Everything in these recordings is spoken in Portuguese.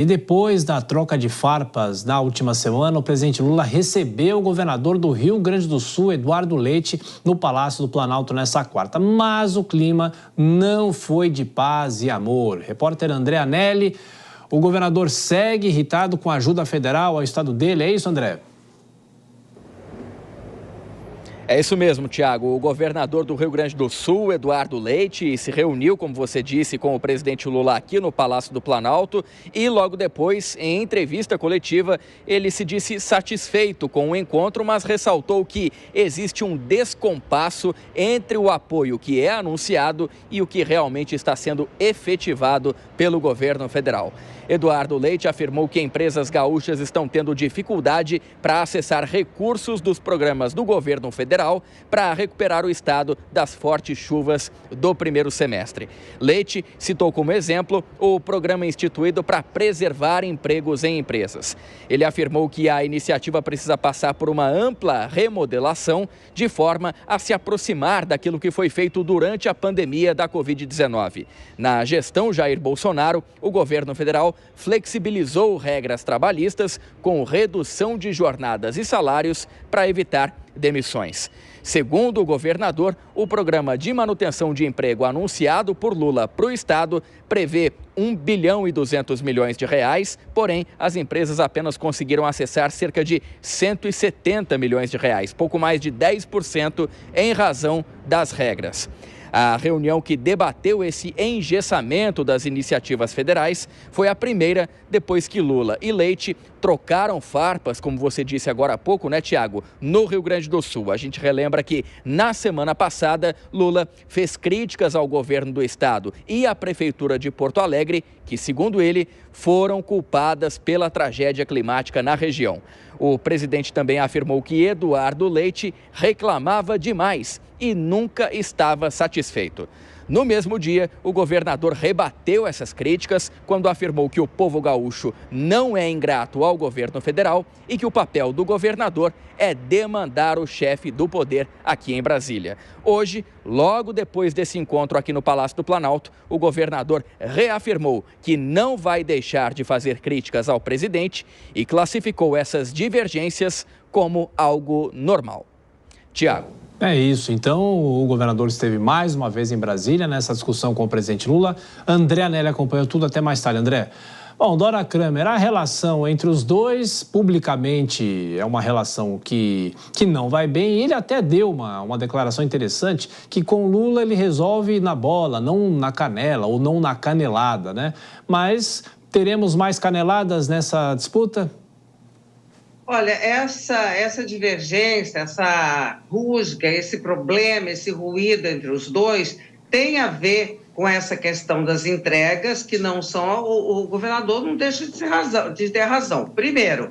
E depois da troca de farpas na última semana, o presidente Lula recebeu o governador do Rio Grande do Sul, Eduardo Leite, no Palácio do Planalto nessa quarta. Mas o clima não foi de paz e amor. Repórter André Anelli, o governador segue irritado com a ajuda federal ao estado dele. É isso, André? É isso mesmo, Tiago. O governador do Rio Grande do Sul, Eduardo Leite, se reuniu, como você disse, com o presidente Lula aqui no Palácio do Planalto e logo depois, em entrevista coletiva, ele se disse satisfeito com o encontro, mas ressaltou que existe um descompasso entre o apoio que é anunciado e o que realmente está sendo efetivado pelo governo federal. Eduardo Leite afirmou que empresas gaúchas estão tendo dificuldade para acessar recursos dos programas do governo federal para recuperar o estado das fortes chuvas do primeiro semestre. Leite citou como exemplo o programa instituído para preservar empregos em empresas. Ele afirmou que a iniciativa precisa passar por uma ampla remodelação de forma a se aproximar daquilo que foi feito durante a pandemia da Covid-19. Na gestão Jair Bolsonaro, o governo federal flexibilizou regras trabalhistas com redução de jornadas e salários para evitar demissões. Segundo o governador, o programa de manutenção de emprego anunciado por Lula para o estado prevê 1 bilhão e 200 milhões de reais, porém as empresas apenas conseguiram acessar cerca de 170 milhões de reais, pouco mais de 10% em razão das regras. A reunião que debateu esse engessamento das iniciativas federais foi a primeira depois que Lula e Leite trocaram farpas, como você disse agora há pouco, né, Tiago, no Rio Grande do Sul. A gente relembra que na semana passada, Lula fez críticas ao governo do estado e à prefeitura de Porto Alegre, que, segundo ele, foram culpadas pela tragédia climática na região. O presidente também afirmou que Eduardo Leite reclamava demais e nunca estava satisfeito. No mesmo dia, o governador rebateu essas críticas quando afirmou que o povo gaúcho não é ingrato ao governo federal e que o papel do governador é demandar o chefe do poder aqui em Brasília. Hoje, logo depois desse encontro aqui no Palácio do Planalto, o governador reafirmou que não vai deixar de fazer críticas ao presidente e classificou essas divergências como algo normal. Tiago. É isso, então o governador esteve mais uma vez em Brasília nessa discussão com o presidente Lula. André Anelli acompanhou tudo, até mais tarde, André. Bom, Dora Kramer, a relação entre os dois publicamente é uma relação que não vai bem. Ele até deu uma declaração interessante que com Lula ele resolve na bola, não na canela ou não na canelada, né? Mas teremos mais caneladas nessa disputa? Olha, essa divergência, essa rusga, esse problema, esse ruído entre os dois tem a ver com essa questão das entregas, que não são... O governador não deixa de ter razão. Primeiro,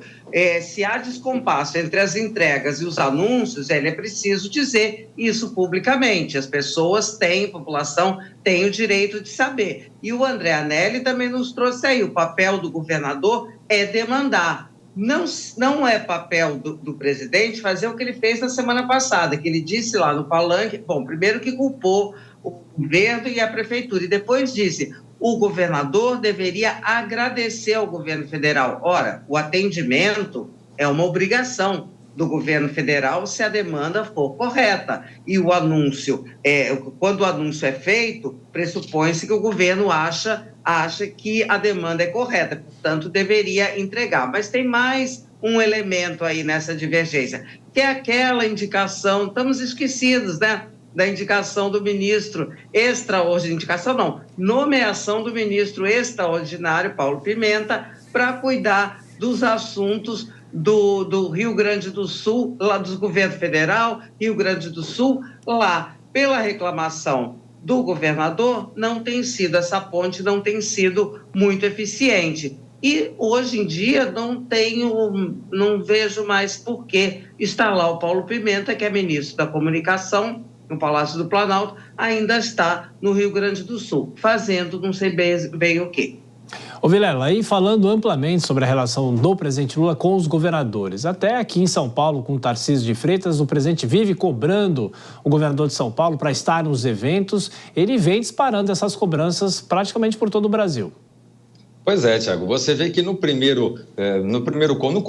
se há descompasso entre as entregas e os anúncios, ele é preciso dizer isso publicamente. As pessoas têm, a população tem o direito de saber. E o André Anelli também nos trouxe aí, o papel do governador é demandar. Não é papel do presidente fazer o que ele fez na semana passada, que ele disse lá no palanque, bom, primeiro que culpou o governo e a prefeitura, e depois disse, o governador deveria agradecer ao governo federal. Ora, o atendimento é uma obrigação do governo federal se a demanda for correta. E o anúncio, quando o anúncio é feito, pressupõe-se que o governo acha que a demanda é correta, portanto, deveria entregar. Mas tem mais um elemento aí nessa divergência, que é aquela indicação, estamos esquecidos, né? Da indicação do ministro extraordinário, nomeação do ministro extraordinário, Paulo Pimenta, para cuidar dos assuntos do Rio Grande do Sul, lá do governo federal, Rio Grande do Sul, lá, pela reclamação do governador, essa ponte não tem sido muito eficiente. E hoje em dia não vejo mais por que está lá o Paulo Pimenta, que é ministro da Comunicação, no Palácio do Planalto, ainda está no Rio Grande do Sul, fazendo não sei bem o quê. Ô Vilela, aí falando amplamente sobre a relação do presidente Lula com os governadores, até aqui em São Paulo, com o Tarcísio de Freitas, o presidente vive cobrando o governador de São Paulo para estar nos eventos, ele vem disparando essas cobranças praticamente por todo o Brasil. Pois é, Tiago, você vê que no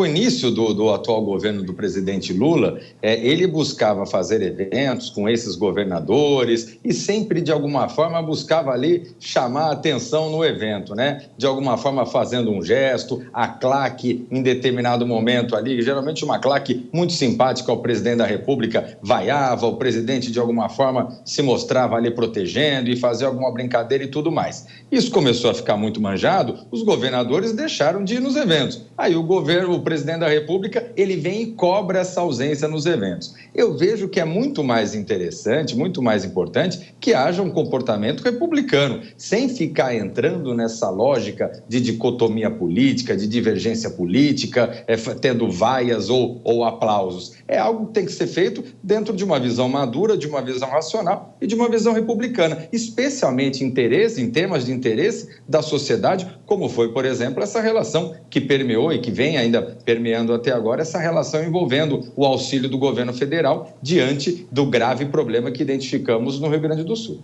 início do atual governo do presidente Lula, ele buscava fazer eventos com esses governadores e sempre, de alguma forma, buscava ali chamar a atenção no evento, né? De alguma forma fazendo um gesto, a claque em determinado momento ali, geralmente uma claque muito simpática ao presidente da República, vaiava, o presidente de alguma forma se mostrava ali protegendo e fazia alguma brincadeira e tudo mais. Isso começou a ficar muito manjado, os governadores deixaram de ir nos eventos. Aí o presidente da República, ele vem e cobra essa ausência nos eventos. Eu vejo que é muito mais interessante, muito mais importante que haja um comportamento republicano, sem ficar entrando nessa lógica de dicotomia política, de divergência política, tendo vaias ou aplausos. É algo que tem que ser feito dentro de uma visão madura, de uma visão racional e de uma visão republicana, especialmente em temas de interesse da sociedade, como foi, por exemplo, essa relação que permeou e que vem ainda permeando até agora, essa relação envolvendo o auxílio do governo federal diante do grave problema que identificamos no Rio Grande do Sul.